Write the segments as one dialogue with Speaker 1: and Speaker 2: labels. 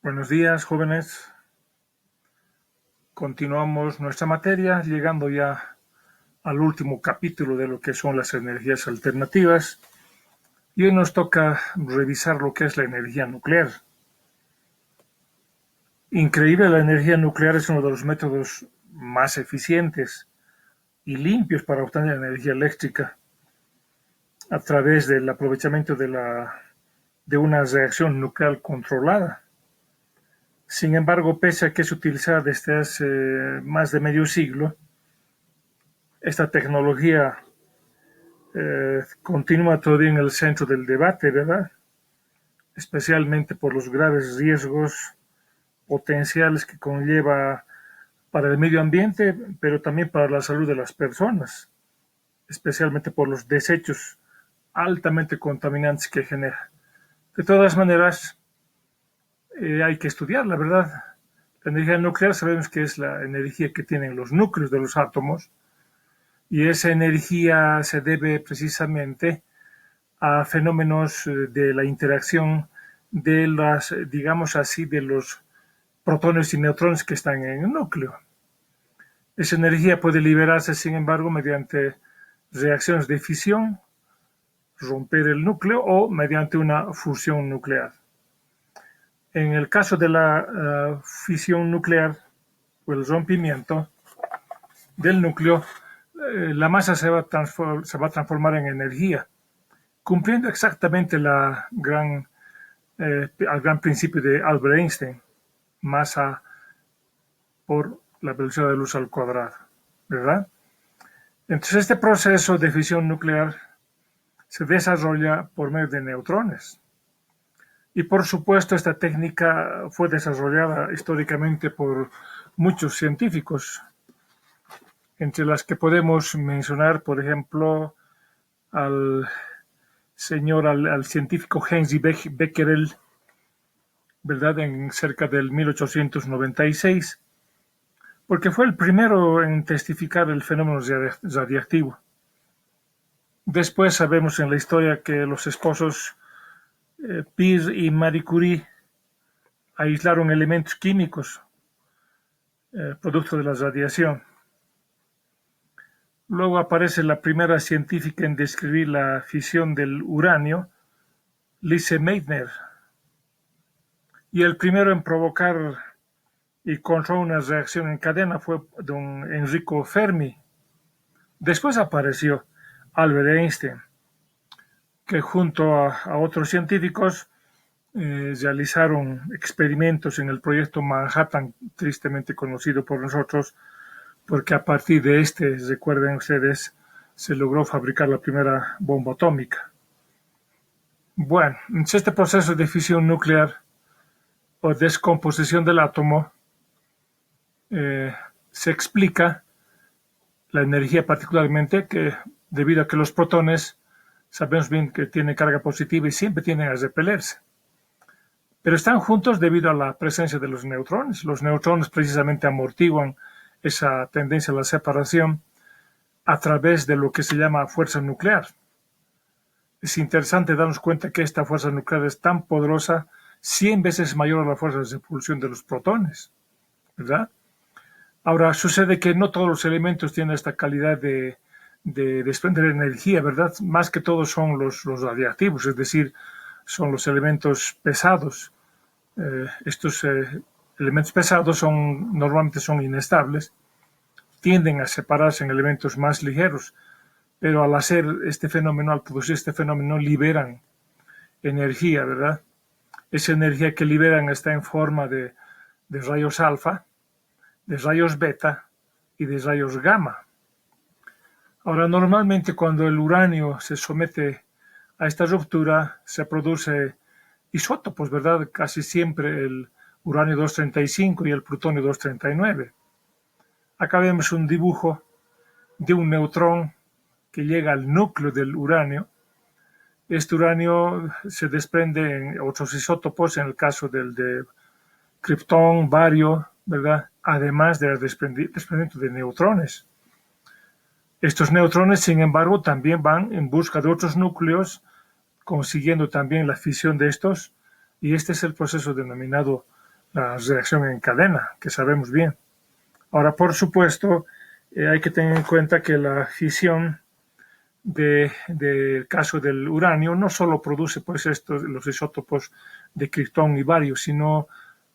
Speaker 1: Buenos días, jóvenes. Continuamos nuestra materia, llegando ya al último capítulo de lo que son las energías alternativas. Y hoy nos toca revisar lo que es la energía nuclear. Increíble, la energía nuclear es uno de los métodos más eficientes y limpios para obtener energía eléctrica a través del aprovechamiento de una reacción nuclear controlada. Sin embargo, pese a que es utilizada desde hace más de medio siglo, esta tecnología continúa todavía en el centro del debate, ¿verdad? Especialmente por los graves riesgos potenciales que conlleva para el medio ambiente, pero también para la salud de las personas, especialmente por los desechos altamente contaminantes que genera. De todas maneras, hay que estudiarla, ¿verdad? La energía nuclear sabemos que es la energía que tienen los núcleos de los átomos, y esa energía se debe precisamente a fenómenos de la interacción de las, digamos así, de los protones y neutrones que están en el núcleo. Esa energía puede liberarse, sin embargo, mediante reacciones de fisión, romper el núcleo, o mediante una fusión nuclear. En el caso de la fisión nuclear o el rompimiento del núcleo, la masa se va a transformar en energía, cumpliendo exactamente al gran principio de Albert Einstein, masa por la velocidad de luz al cuadrado, ¿verdad? Entonces, este proceso de fisión nuclear se desarrolla por medio de neutrones. Y por supuesto, esta técnica fue desarrollada históricamente por muchos científicos, entre las que podemos mencionar, por ejemplo, al científico Heinrich Becquerel, ¿verdad?, en cerca del 1896, porque fue el primero en testificar el fenómeno radiactivo. Después sabemos en la historia que los esposos Pierre y Marie Curie aislaron elementos químicos producto de la radiación. Luego aparece la primera científica en describir la fisión del uranio, Lise Meitner, y el primero en provocar y controlar una reacción en cadena fue don Enrico Fermi. Después apareció Albert Einstein, que junto a otros científicos realizaron experimentos en el proyecto Manhattan, tristemente conocido por nosotros, porque a partir de recuerden ustedes, se logró fabricar la primera bomba atómica. Bueno, este proceso de fisión nuclear o descomposición del átomo se explica la energía particularmente que debido a que los protones sabemos bien que tienen carga positiva y siempre tienden a repelerse. Pero están juntos debido a la presencia de los neutrones. Los neutrones precisamente amortiguan esa tendencia a la separación a través de lo que se llama fuerza nuclear. Es interesante darnos cuenta que esta fuerza nuclear es tan poderosa, 100 veces mayor a la fuerza de repulsión de los protones, ¿verdad? Ahora, sucede que no todos los elementos tienen esta calidad de desprender energía, ¿verdad? Más que todo son los radiactivos, es decir, son los elementos pesados. Estos elementos pesados normalmente son inestables, tienden a separarse en elementos más ligeros, pero al producir este fenómeno, liberan energía, ¿verdad? Esa energía que liberan está en forma de rayos alfa, de rayos beta y de rayos gamma. Ahora, normalmente cuando el uranio se somete a esta ruptura, se produce isótopos, ¿verdad? Casi siempre el uranio 235 y el plutonio 239. Acá vemos un dibujo de un neutrón que llega al núcleo del uranio. Este uranio se desprende en otros isótopos, en el caso del de kriptón, bario, ¿verdad? Además del desprendimiento de neutrones. Estos neutrones, sin embargo, también van en busca de otros núcleos, consiguiendo también la fisión de estos, y este es el proceso denominado la reacción en cadena, que sabemos bien. Ahora, por supuesto, hay que tener en cuenta que la fisión del caso del uranio no solo produce pues los isótopos de kriptón y bario, sino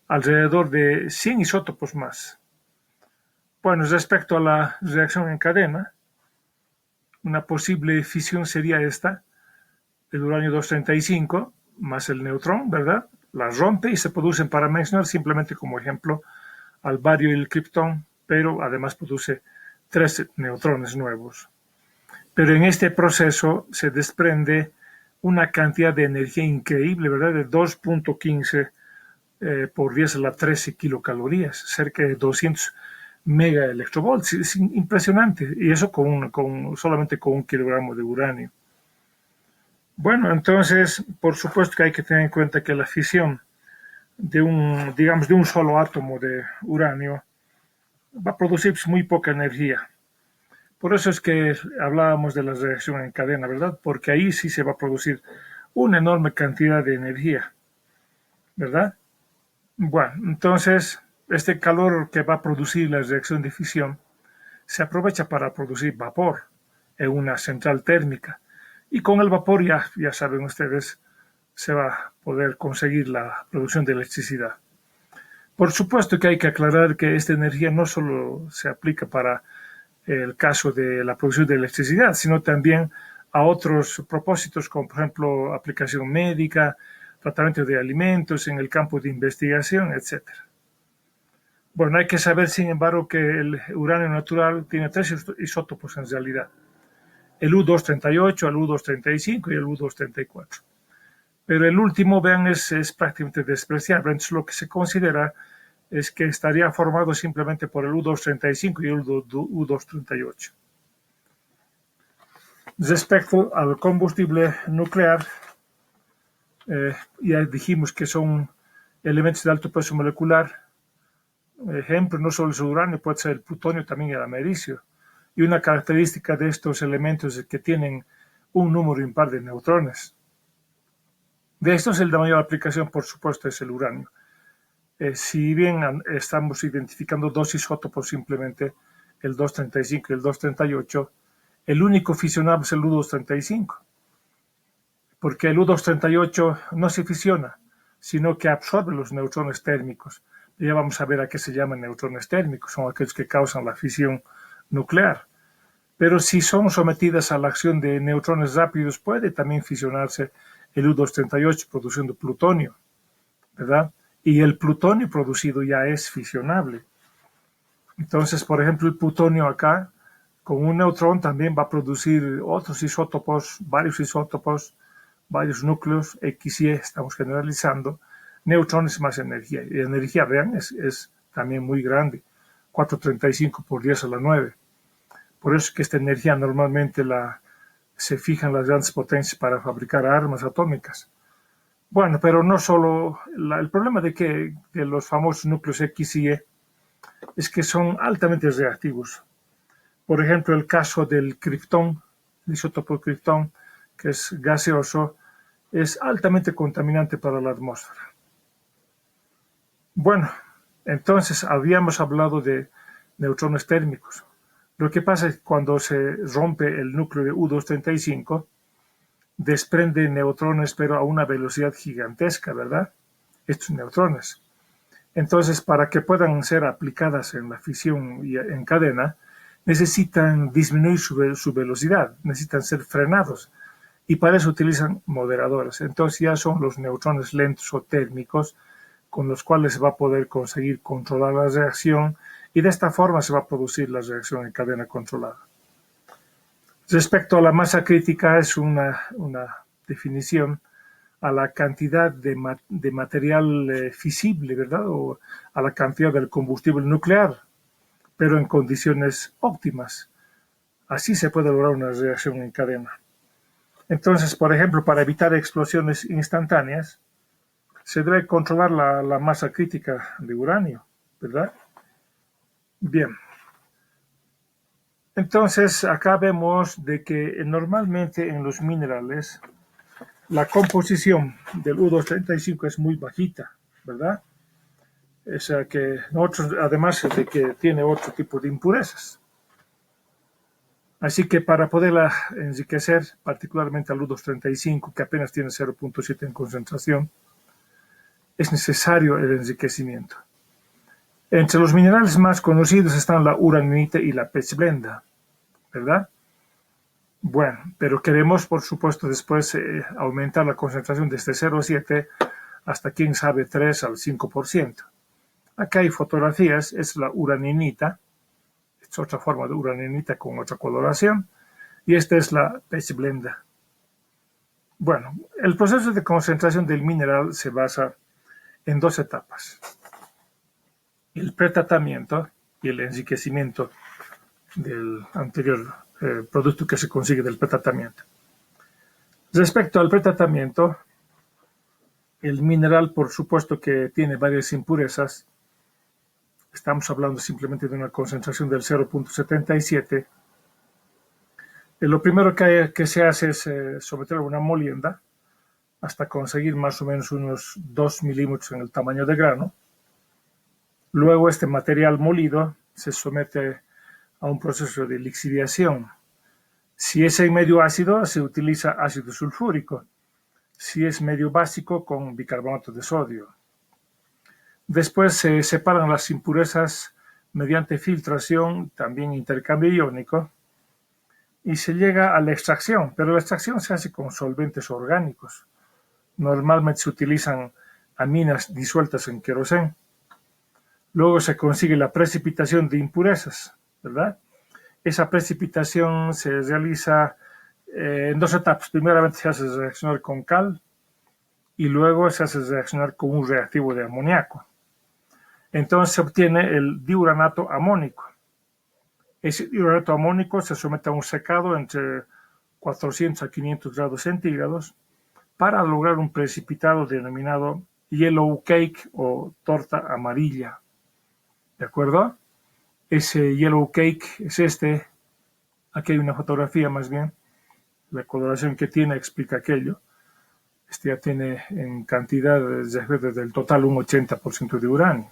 Speaker 1: alrededor de 100 isótopos más. Bueno, respecto a la reacción en cadena, una posible fisión sería esta: el uranio 235 más el neutrón, ¿verdad? La rompe y se producen, para mencionar simplemente como ejemplo, al bario y el kriptón, pero además produce 3 neutrones nuevos. Pero en este proceso se desprende una cantidad de energía increíble, ¿verdad? De 2.15 por 10 a la 13 kilocalorías, cerca de 200 megaelectrovolts. Es impresionante, y eso solamente con 1 kilogramo de uranio. Bueno, entonces, por supuesto que hay que tener en cuenta que la fisión digamos, de un solo átomo de uranio va a producir muy poca energía. Por eso es que hablábamos de la reacción en cadena, ¿verdad? Porque ahí sí se va a producir una enorme cantidad de energía, ¿verdad? Bueno, entonces, este calor que va a producir la reacción de fisión se aprovecha para producir vapor en una central térmica. Y con el vapor, ya saben ustedes, se va a poder conseguir la producción de electricidad. Por supuesto que hay que aclarar que esta energía no solo se aplica para el caso de la producción de electricidad, sino también a otros propósitos, como por ejemplo aplicación médica, tratamiento de alimentos, en el campo de investigación, etc. Bueno, hay que saber, sin embargo, que el uranio natural tiene 3 isótopos en realidad: el U-238, el U-235 y el U-234. Pero el último, vean, es prácticamente despreciable. Entonces, lo que se considera es que estaría formado simplemente por el U-235 y el U-238. Respecto al combustible nuclear, ya dijimos que son elementos de alto peso molecular. Ejemplo, no solo es el uranio, puede ser el plutonio, también el americio. Y una característica de estos elementos es que tienen un número impar de neutrones. De estos, el de mayor aplicación, por supuesto, es el uranio. Si bien estamos identificando 2 isótopos simplemente, el 235 y el 238, el único fisionable es el U-235, porque el U-238 no se fisiona, sino que absorbe los neutrones térmicos. Ya vamos a ver a qué se llaman neutrones térmicos, son aquellos que causan la fisión nuclear. Pero si son sometidas a la acción de neutrones rápidos, puede también fisionarse el U-238 produciendo plutonio, ¿verdad? Y el plutonio producido ya es fisionable. Entonces, por ejemplo, el plutonio acá, con un neutrón también va a producir otros isótopos, varios núcleos, X y E, estamos generalizando, neutrones más energía. Y la energía, vean, es también muy grande, 435 por 10 a la 9. Por eso es que esta energía normalmente se fija en las grandes potencias para fabricar armas atómicas. Bueno, pero no solo el problema de los famosos núcleos X y E es que son altamente reactivos. Por ejemplo, el caso del kriptón, el isótopo kriptón, que es gaseoso, es altamente contaminante para la atmósfera. Bueno, entonces habíamos hablado de neutrones térmicos. Lo que pasa es que cuando se rompe el núcleo de U-235, desprende neutrones, pero a una velocidad gigantesca, ¿verdad? Estos neutrones. Entonces, para que puedan ser aplicadas en la fisión y en cadena, necesitan disminuir su velocidad, necesitan ser frenados, y para eso utilizan moderadores. Entonces ya son los neutrones lentos o térmicos con los cuales se va a poder conseguir controlar la reacción, y de esta forma se va a producir la reacción en cadena controlada. Respecto a la masa crítica, es una definición a la cantidad de material fisible, ¿verdad? O a la cantidad del combustible nuclear, pero en condiciones óptimas. Así se puede lograr una reacción en cadena. Entonces, por ejemplo, para evitar explosiones instantáneas, se debe controlar la masa crítica de uranio, ¿verdad? Bien. Entonces, acá vemos de que normalmente en los minerales la composición del U-235 es muy bajita, ¿verdad? O sea que nosotros, además de que tiene otro tipo de impurezas. Así que para poderla enriquecer, particularmente al U235, que apenas tiene 0.7 en concentración, es necesario el enriquecimiento. Entre los minerales más conocidos están la uraninita y la pechblenda, ¿verdad? Bueno, pero queremos, por supuesto, después aumentar la concentración desde 0,7 hasta, quién sabe, 3 al 5%. Acá hay fotografías, es la uraninita, es otra forma de uraninita con otra coloración, y esta es la pechblenda. Bueno, el proceso de concentración del mineral se basa en dos etapas: el pretratamiento y el enriquecimiento del anterior producto que se consigue del pretratamiento. Respecto al pretratamiento, el mineral, por supuesto que tiene varias impurezas. Estamos hablando simplemente de una concentración del 0.77. Lo primero que se hace es someter a una molienda hasta conseguir más o menos unos 2 milímetros en el tamaño de grano. Luego este material molido se somete a un proceso de lixiviación. Si es en medio ácido, se utiliza ácido sulfúrico. Si es medio básico, con bicarbonato de sodio. Después se separan las impurezas mediante filtración, también intercambio iónico, y se llega a la extracción, pero la extracción se hace con solventes orgánicos. Normalmente se utilizan aminas disueltas en queroseno. Luego se consigue la precipitación de impurezas, ¿verdad? Esa precipitación se realiza en dos etapas. Primeramente se hace reaccionar con cal y luego se hace reaccionar con un reactivo de amoníaco. Entonces se obtiene el diuranato amónico. Ese diuranato amónico se somete a un secado entre 400 a 500 grados centígrados para lograr un precipitado denominado yellow cake o torta amarilla. ¿De acuerdo? Ese yellow cake es este. Aquí hay una fotografía más bien. La coloración que tiene explica aquello. Este ya tiene en cantidad del total un 80% de uranio.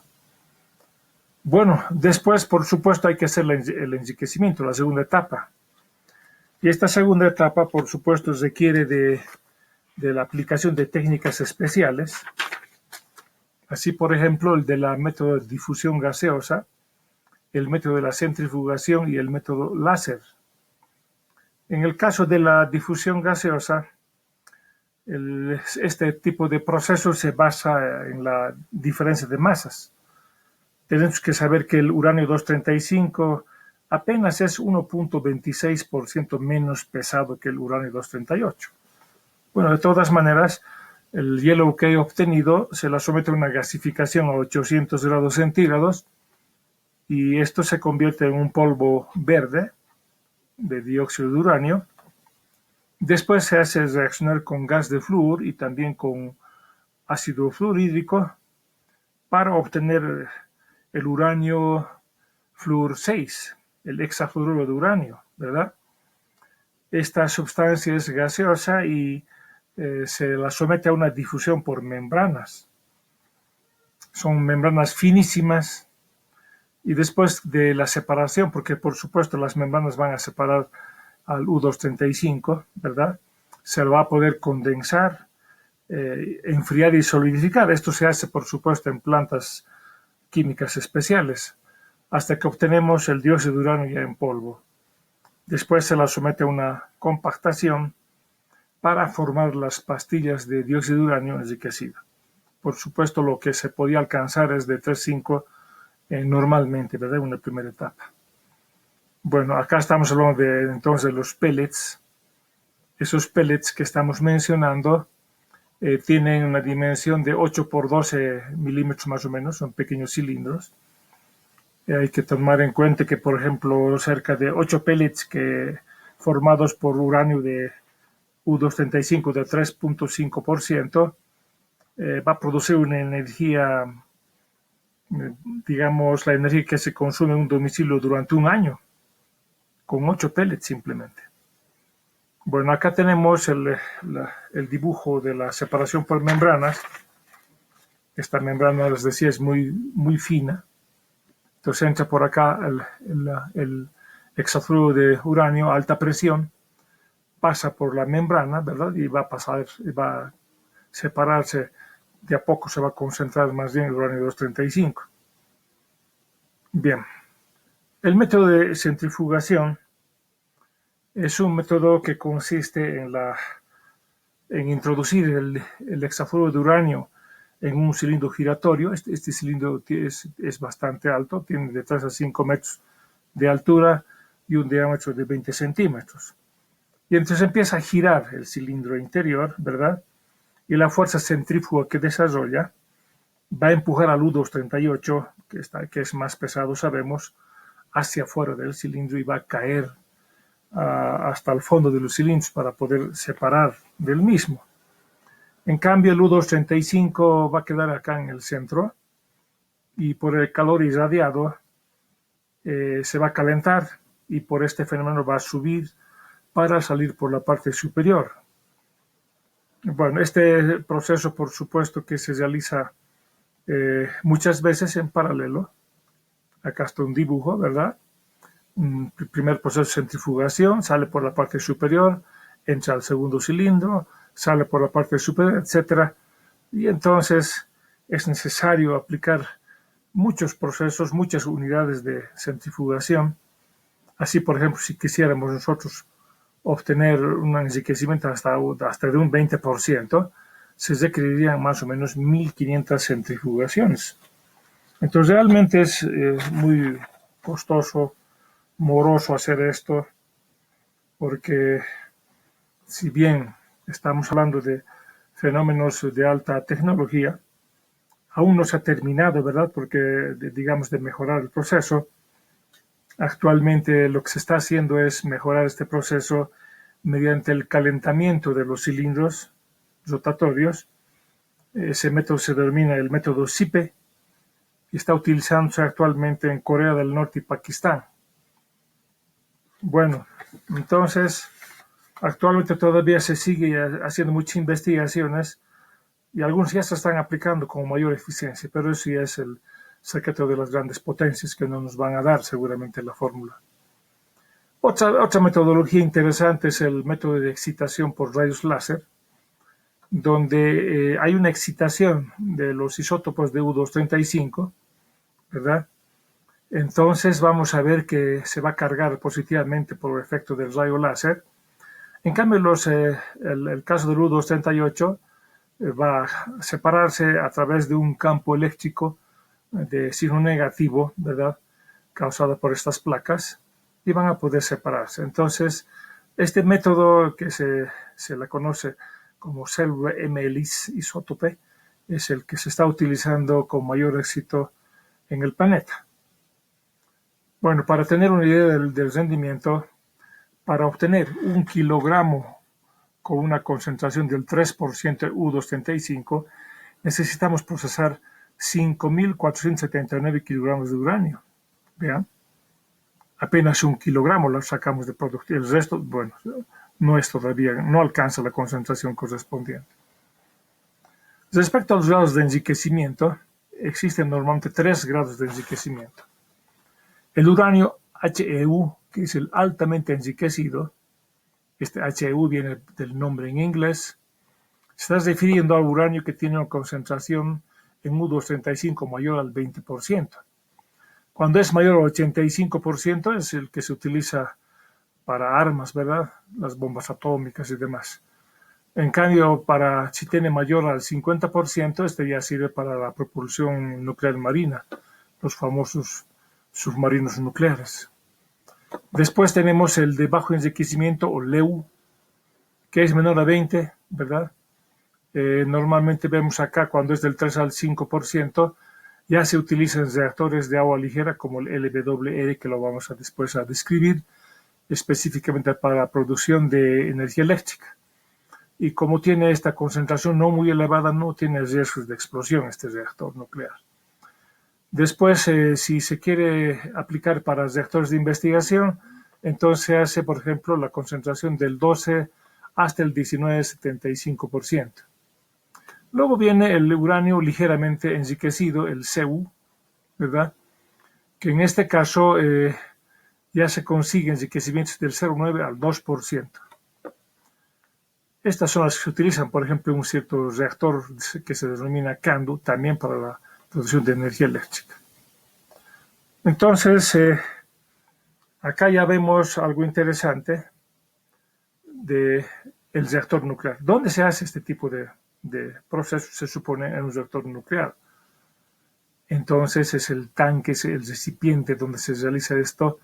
Speaker 1: Bueno, después, por supuesto, hay que hacer el enriquecimiento, la segunda etapa. Y esta segunda etapa, por supuesto, requiere de la aplicación de técnicas especiales. Así, por ejemplo, el de la método de difusión gaseosa, el método de la centrifugación y el método láser. En el caso de la difusión gaseosa, este tipo de proceso se basa en la diferencia de masas. Tenemos que saber que el uranio 235 apenas es 1.26% menos pesado que el uranio 238. Bueno, de todas maneras, el hielo que he obtenido se la somete a una gasificación a 800 grados centígrados y esto se convierte en un polvo verde de dióxido de uranio. Después se hace reaccionar con gas de flúor y también con ácido fluorhídrico para obtener el uranio flúor 6, el hexafluoruro de uranio, ¿verdad? Esta sustancia es gaseosa y se la somete a una difusión por membranas. Son membranas finísimas y después de la separación, porque por supuesto las membranas van a separar al U235, ¿verdad? Se lo va a poder condensar, enfriar y solidificar. Esto se hace, por supuesto, en plantas químicas especiales, hasta que obtenemos el dióxido de uranio ya en polvo. Después se la somete a una compactación para formar las pastillas de dióxido de uranio enriquecido. Por supuesto, lo que se podía alcanzar es de 3,5 normalmente, ¿verdad? En una primera etapa. Bueno, acá estamos hablando entonces de los pellets. Esos pellets que estamos mencionando tienen una dimensión de 8 por 12 milímetros más o menos, son pequeños cilindros. Hay que tomar en cuenta que, por ejemplo, cerca de 8 pellets formados por uranio de U235 de 3.5% va a producir una energía, digamos, la energía que se consume en un domicilio durante un año, con 8 pellets simplemente. Bueno, acá tenemos el dibujo de la separación por membranas. Esta membrana, les decía, es muy fina. Entonces entra por acá el hexafluoruro de uranio a alta presión, pasa por la membrana, ¿verdad? Y va a separarse, de a poco se va a concentrar más bien el uranio 235. Bien, el método de centrifugación es un método que consiste en introducir el hexafluoruro de uranio en un cilindro giratorio. Este cilindro es bastante alto, tiene de 3 a 5 metros de altura y un diámetro de 20 centímetros. Y entonces empieza a girar el cilindro interior, ¿verdad? Y la fuerza centrífuga que desarrolla va a empujar al U-238, que es más pesado, sabemos, hacia afuera del cilindro y va a caer hasta el fondo de los cilindros para poder separar del mismo. En cambio, el U-235 va a quedar acá en el centro y por el calor irradiado se va a calentar y por este fenómeno va a subir para salir por la parte superior. Bueno, este proceso, por supuesto, que se realiza muchas veces en paralelo. Acá está un dibujo, ¿verdad? El primer proceso de centrifugación, sale por la parte superior, entra al segundo cilindro, sale por la parte superior, etc. Y entonces es necesario aplicar muchos procesos, muchas unidades de centrifugación. Así, por ejemplo, si quisiéramos nosotros obtener un enriquecimiento hasta de un 20%, se requerirían más o menos 1500 centrifugaciones. Entonces realmente es muy costoso, moroso hacer esto, porque si bien estamos hablando de fenómenos de alta tecnología, aún no se ha terminado, ¿verdad? Porque, digamos, de mejorar el proceso. Actualmente lo que se está haciendo es mejorar este proceso mediante el calentamiento de los cilindros rotatorios. Ese método se denomina el método SIPE y está utilizándose actualmente en Corea del Norte y Pakistán. Bueno, entonces, actualmente todavía se sigue haciendo muchas investigaciones y algunos ya se están aplicando con mayor eficiencia, pero eso ya es el secreto de las grandes potencias que no nos van a dar seguramente la fórmula. Otra metodología interesante es el método de excitación por rayos láser, donde hay una excitación de los isótopos de U-235, ¿verdad? Entonces vamos a ver que se va a cargar positivamente por el efecto del rayo láser. En cambio, el caso del U-238 va a separarse a través de un campo eléctrico de signo negativo, ¿verdad?, causado por estas placas, y van a poder separarse. Entonces, este método que se le conoce como célula M-Ellis isótope es el que se está utilizando con mayor éxito en el planeta. Bueno, para tener una idea del rendimiento, para obtener 1 kilogramo con una concentración del 3% de U-235, necesitamos procesar 5.479 kilogramos de uranio. Vean, apenas 1 kilogramo lo sacamos de producto. El resto, bueno, no es todavía, no alcanza la concentración correspondiente. Respecto a los grados de enriquecimiento, existen normalmente 3 grados de enriquecimiento. El uranio HEU, que es el altamente enriquecido, este HEU viene del nombre en inglés, se está refiriendo al uranio que tiene una concentración en U-235 mayor al 20%. Cuando es mayor al 85% es el que se utiliza para armas, ¿verdad? Las bombas atómicas y demás. En cambio, si tiene mayor al 50%, este ya sirve para la propulsión nuclear marina, los famosos submarinos nucleares. Después tenemos el de bajo enriquecimiento o LEU, que es menor a 20, ¿verdad? Normalmente vemos acá cuando es del 3 al 5%, ya se utilizan reactores de agua ligera como el LWR, que lo vamos después a describir, específicamente para la producción de energía eléctrica. Y como tiene esta concentración no muy elevada, no tiene riesgos de explosión este reactor nuclear. Después, si se quiere aplicar para reactores de investigación, entonces se hace, por ejemplo, la concentración del 12 hasta el 19,75%. Luego viene el uranio ligeramente enriquecido, el CU, ¿verdad? Que en este caso ya se consiguen enriquecimientos del 0,9 al 2%. Estas son las que se utilizan, por ejemplo, en un cierto reactor que se denomina CANDU, también para la producción de energía eléctrica. Entonces, acá ya vemos algo interesante del reactor nuclear. ¿Dónde se hace este tipo de proceso? Se supone en un reactor nuclear. Entonces es el tanque, es el recipiente donde se realiza esto,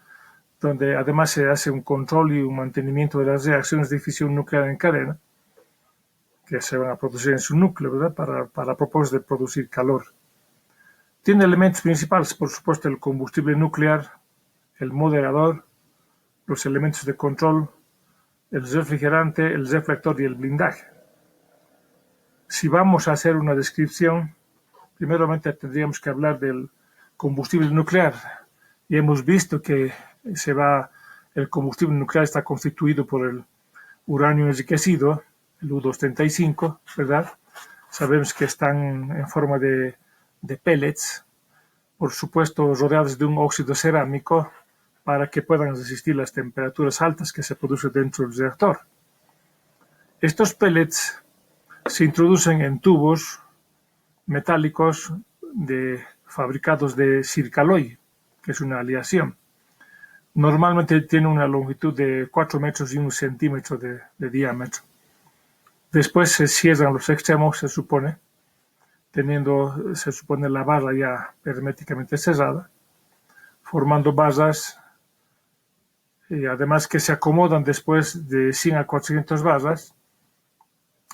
Speaker 1: donde además se hace un control y un mantenimiento de las reacciones de fisión nuclear en cadena, que se van a producir en su núcleo, ¿verdad? Para propósito de producir calor. Tiene elementos principales, por supuesto, el combustible nuclear, el moderador, los elementos de control, el refrigerante, el reflector y el blindaje. Si vamos a hacer una descripción, primeramente tendríamos que hablar del combustible nuclear. Y hemos visto que el combustible nuclear está constituido por el uranio enriquecido, el U-235, ¿verdad? Sabemos que están en forma de pellets, por supuesto rodeados de un óxido cerámico para que puedan resistir las temperaturas altas que se producen dentro del reactor. Estos pellets se introducen en tubos metálicos fabricados de circaloy, que es una aleación. Normalmente tiene una longitud de 4 metros y 1 centímetro de diámetro. Después se cierran los extremos, se supone la barra ya herméticamente cerrada, formando barras, y además que se acomodan después de 100 a 400 barras,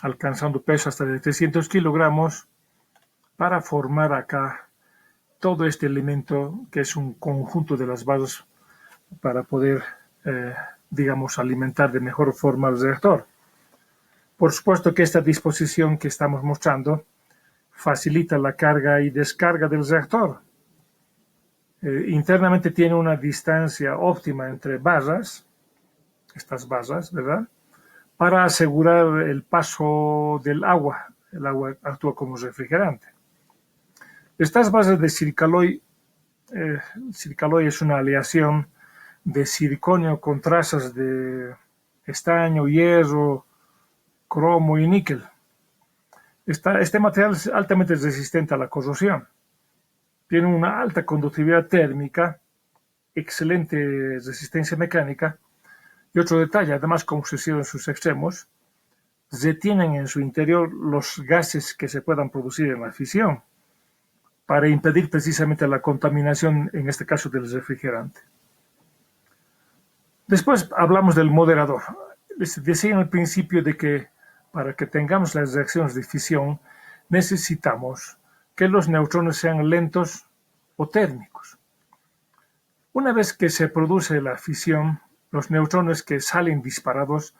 Speaker 1: alcanzando peso hasta de 300 kilogramos, para formar acá todo este elemento que es un conjunto de las barras para poder, alimentar de mejor forma el reactor. Por supuesto que esta disposición que estamos mostrando facilita la carga y descarga del reactor. Internamente tiene una distancia óptima entre barras, estas barras, ¿verdad? Para asegurar el paso del agua. El agua actúa como refrigerante. Estas barras de circaloy es una aleación de circonio con trazas de estaño, hierro, cromo y níquel. Este material es altamente resistente a la corrosión. Tiene una alta conductividad térmica, excelente resistencia mecánica. Y otro detalle, además, como se cierran sus extremos, retienen en su interior los gases que se puedan producir en la fisión para impedir precisamente la contaminación, en este caso del refrigerante. Después hablamos del moderador. Les decía en el principio de que para que tengamos las reacciones de fisión necesitamos que los neutrones sean lentos o térmicos. Una vez que se produce la fisión, los neutrones que salen disparados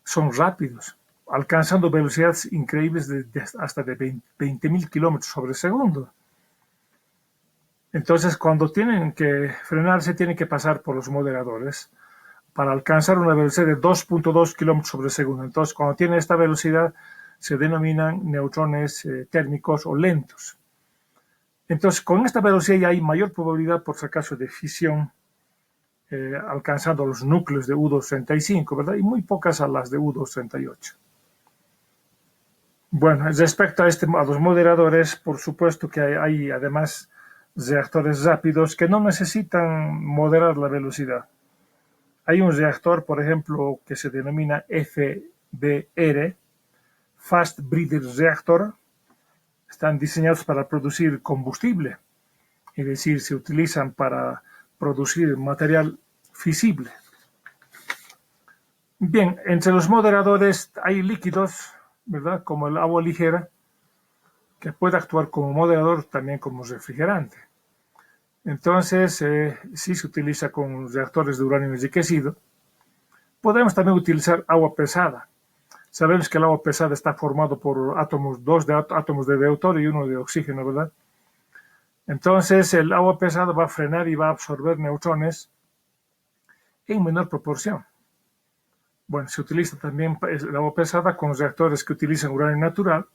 Speaker 1: son rápidos, alcanzando velocidades increíbles hasta de 20.000 kilómetros sobre segundo. Entonces, cuando tienen que frenarse, tienen que pasar por los moderadores para alcanzar una velocidad de 2.2 kilómetros sobre segundo. Entonces, cuando tienen esta velocidad, se denominan neutrones térmicos o lentos. Entonces, con esta velocidad ya hay mayor probabilidad, por si acaso, de fisión, alcanzando los núcleos de U-235, ¿verdad? Y muy pocas a las de U-238. Bueno, respecto a los moderadores, por supuesto que hay además reactores rápidos que no necesitan moderar la velocidad. Hay un reactor, por ejemplo, que se denomina FBR, Fast Breeder Reactor. Están diseñados para producir combustible, es decir, se utilizan para producir material fisible. Bien, entre los moderadores hay líquidos, ¿verdad? Como el agua ligera, que puede actuar como moderador, también como refrigerante. Entonces, si se utiliza con reactores de uranio enriquecido, podemos también utilizar agua pesada. Sabemos que el agua pesada está formado por dos átomos de deuterio y uno de oxígeno, ¿verdad? Entonces, el agua pesada va a frenar y va a absorber neutrones en menor proporción. Bueno, se utiliza también el agua pesada con reactores que utilizan uranio natural,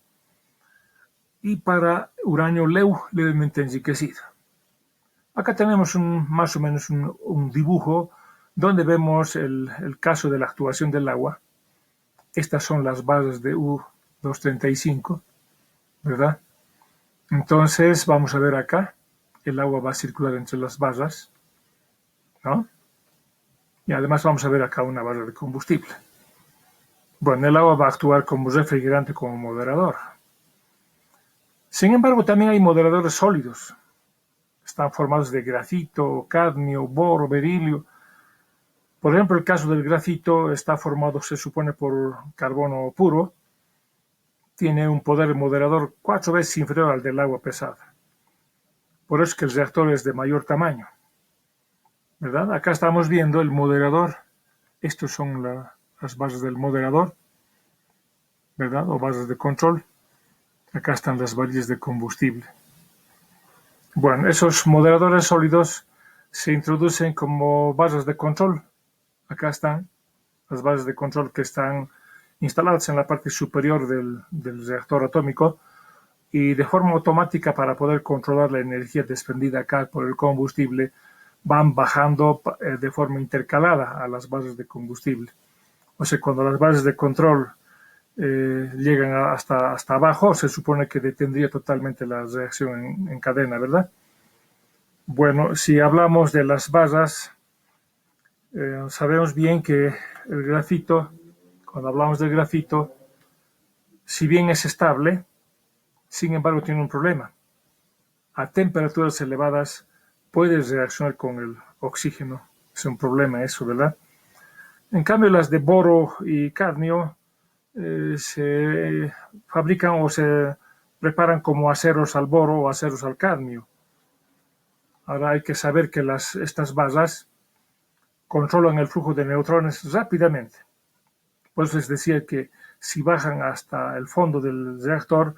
Speaker 1: y para uranio Leu levemente enriquecido. Acá tenemos más o menos un dibujo donde vemos el caso de la actuación del agua. Estas son las bases de U235, ¿verdad? Entonces vamos a ver acá, el agua va a circular entre las barras, ¿no? Y además vamos a ver acá una barra de combustible. Bueno, el agua va a actuar como refrigerante, como moderador. Sin embargo, también hay moderadores sólidos. Están formados de grafito, cadmio, boro, berilio. Por ejemplo, el caso del grafito está formado, se supone, por carbono puro. Tiene un poder moderador 4 veces inferior al del agua pesada. Por eso es que el reactor es de mayor tamaño, ¿verdad? Acá estamos viendo el moderador. Estos son las bases del moderador, ¿verdad? O bases de control. Acá están las varillas de combustible. Bueno, esos moderadores sólidos se introducen como bases de control. Acá están las bases de control que están instaladas en la parte superior del reactor atómico y de forma automática, para poder controlar la energía desprendida acá por el combustible, van bajando de forma intercalada a las bases de combustible. O sea, cuando las bases de control llegan hasta abajo, se supone que detendría totalmente la reacción en cadena, ¿verdad? Bueno, si hablamos de las bases, sabemos bien que el grafito, cuando hablamos del grafito, si bien es estable, sin embargo tiene un problema. A temperaturas elevadas puede reaccionar con el oxígeno. Es un problema eso, ¿verdad? En cambio, las de boro y cadmio se fabrican o se preparan como aceros al boro o aceros al cadmio. Ahora hay que saber que estas bases controlan el flujo de neutrones rápidamente. Por eso les decía que si bajan hasta el fondo del reactor,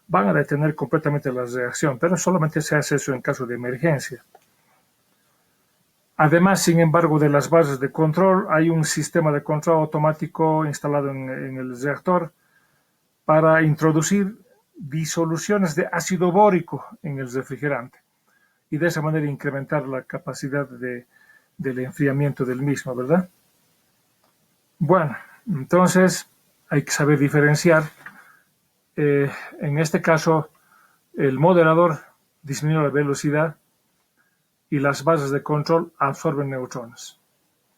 Speaker 1: van a detener completamente la reacción, pero solamente se hace eso en caso de emergencia. Además, sin embargo, de las bases de control, hay un sistema de control automático instalado en el reactor para introducir disoluciones de ácido bórico en el refrigerante y de esa manera incrementar la capacidad del enfriamiento del mismo, ¿verdad? Bueno, entonces hay que saber diferenciar. En este caso, el moderador disminuye la velocidad y las bases de control absorben neutrones.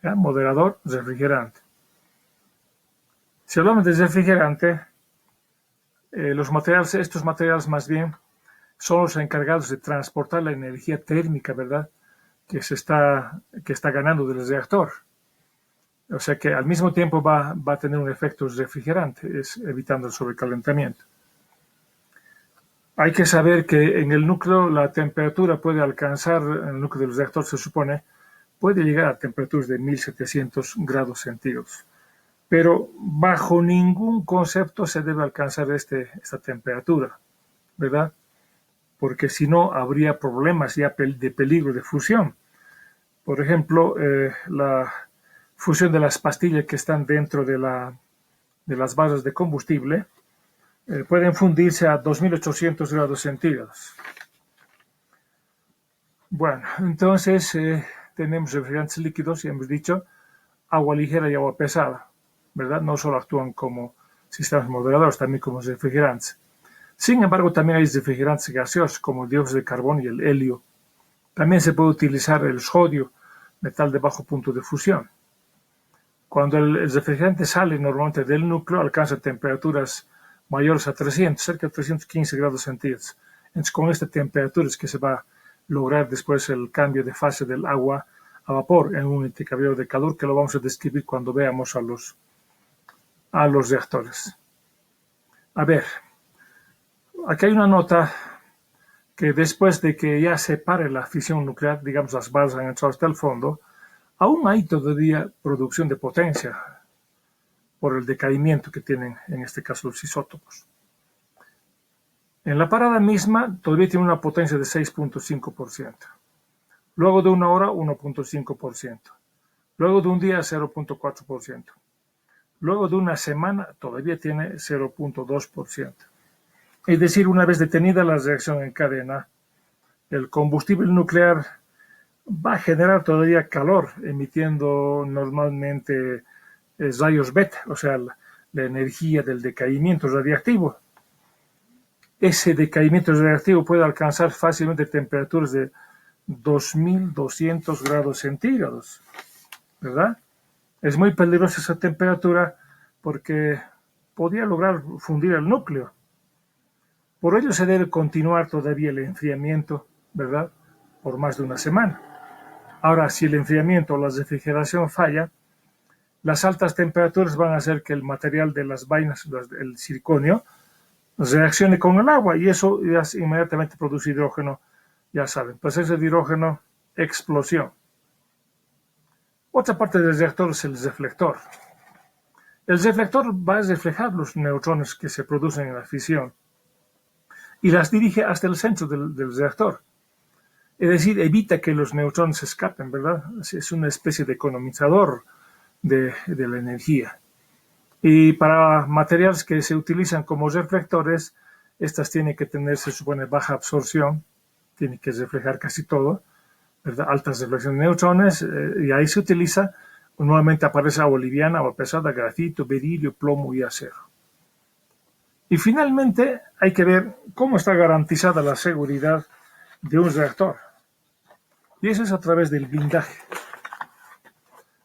Speaker 1: ¿Ya? Moderador, refrigerante. Si hablamos de refrigerante, estos materiales más bien son los encargados de transportar la energía térmica, ¿verdad? Que está ganando del reactor. O sea que al mismo tiempo va a tener un efecto refrigerante, evitando el sobrecalentamiento. Hay que saber que en el núcleo la temperatura puede alcanzar, en el núcleo del reactor se supone, puede llegar a temperaturas de 1700 grados centígrados. Pero bajo ningún concepto se debe alcanzar esta temperatura, ¿verdad? Porque si no, habría problemas ya de peligro de fusión. Por ejemplo, la fusión de las pastillas que están dentro de las bases de combustible pueden fundirse a 2800 grados centígrados. Bueno, entonces tenemos refrigerantes líquidos, y hemos dicho, agua ligera y agua pesada, ¿verdad? No solo actúan como sistemas moderadores, también como refrigerantes. Sin embargo, también hay refrigerantes gaseosos como el dióxido de carbono y el helio. También se puede utilizar el sodio, metal de bajo punto de fusión. Cuando el refrigerante sale normalmente del núcleo, alcanza temperaturas mayores a 300, cerca de 315 grados centígrados. Entonces, con esta temperatura es que se va a lograr después el cambio de fase del agua a vapor en un intercambiador de calor, que lo vamos a describir cuando veamos a los reactores. A ver, aquí hay una nota que después de que ya se pare la fisión nuclear, digamos las bases han entrado hasta el fondo, aún hay todavía producción de potencia por el decaimiento que tienen en este caso los isótopos. En la parada misma todavía tiene una potencia de 6.5%. Luego de una hora 1.5%. Luego de un día 0.4%. Luego de una semana todavía tiene 0.2%. Es decir, una vez detenida la reacción en cadena, el combustible nuclear va a generar todavía calor, emitiendo normalmente rayos beta, o sea, la energía del decaimiento radiactivo. Ese decaimiento radiactivo puede alcanzar fácilmente temperaturas de 2200 grados centígrados, ¿verdad? Es muy peligrosa esa temperatura porque podría lograr fundir el núcleo. Por ello se debe continuar todavía el enfriamiento, ¿verdad? Por más de una semana. Ahora, si el enfriamiento o la refrigeración falla, las altas temperaturas van a hacer que el material de las vainas, el circonio, reaccione con el agua y eso ya inmediatamente produce hidrógeno, ya saben, pues ese hidrógeno, explosión. Otra parte del reactor es el reflector. El reflector va a reflejar los neutrones que se producen en la fisión y las dirige hasta el centro del reactor. Es decir, evita que los neutrones escapen, ¿verdad? Es una especie de economizador de la energía. Y para materiales que se utilizan como reflectores, estas tienen que tener, se supone, baja absorción, tienen que reflejar casi todo, ¿verdad? Altas reflexiones de neutrones, y ahí se utiliza, nuevamente aparece agua liviana, agua pesada, grafito, berilio, plomo y acero. Y finalmente hay que ver cómo está garantizada la seguridad de un reactor. Y eso es a través del blindaje.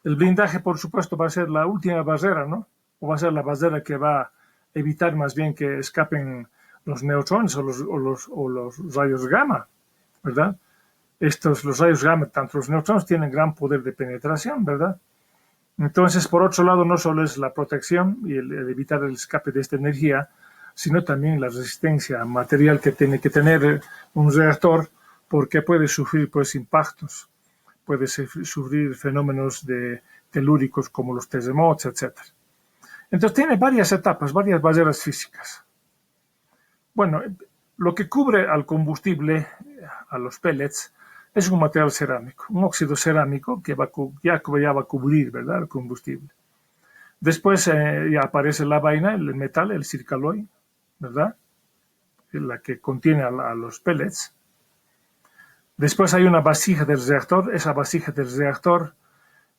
Speaker 1: El blindaje, por supuesto, va a ser la última barrera, ¿no? O va a ser la barrera que va a evitar más bien que escapen los neutrones o los rayos gamma, ¿verdad? Los rayos gamma, tanto los neutrones, tienen gran poder de penetración, ¿verdad? Entonces, por otro lado, no solo es la protección y el evitar el escape de esta energía, sino también la resistencia material que tiene que tener un reactor, porque puede sufrir pues impactos, puede sufrir fenómenos telúricos como los terremotos, etc. Entonces tiene varias etapas, varias barreras físicas. Bueno, lo que cubre al combustible, a los pellets, es un material cerámico, un óxido cerámico que ya va a cubrir, ¿verdad?, el combustible. Después ya aparece la vaina, el metal, el circaloy, ¿verdad?, la que contiene a los pellets. Después hay una vasija del reactor. Esa vasija del reactor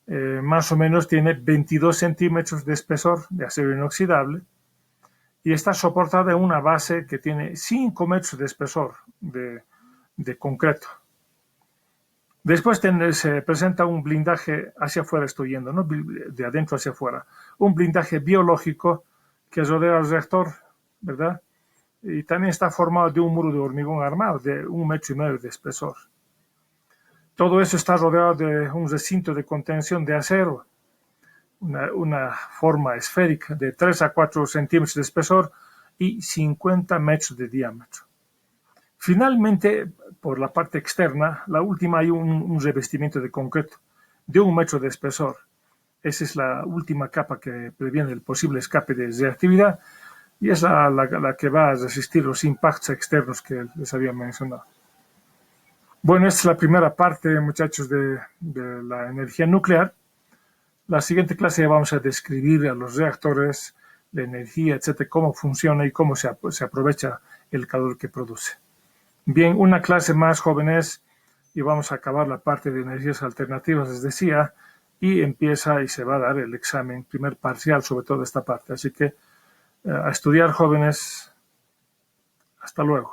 Speaker 1: más o menos tiene 22 centímetros de espesor de acero inoxidable y está soportada en una base que tiene 5 metros de espesor de concreto. Después se presenta un blindaje hacia afuera, estoy yendo, ¿no?, de adentro hacia afuera. Un blindaje biológico que rodea al reactor, ¿verdad? Y también está formado de un muro de hormigón armado de 1,5 metros de espesor. Todo eso está rodeado de un recinto de contención de acero, una forma esférica de 3 a 4 centímetros de espesor y 50 metros de diámetro. Finalmente, por la parte externa, la última, hay un revestimiento de concreto de 1 metro de espesor. Esa es la última capa que previene el posible escape de reactividad y es la que va a resistir los impactos externos que les había mencionado. Bueno, esta es la primera parte, muchachos, de la energía nuclear. La siguiente clase ya vamos a describir a los reactores, la energía, etcétera, cómo funciona y cómo se aprovecha el calor que produce. Bien, una clase más, jóvenes, y vamos a acabar la parte de energías alternativas, les decía, y empieza y se va a dar el examen, primer parcial sobre toda esta parte. Así que a estudiar, jóvenes. Hasta luego.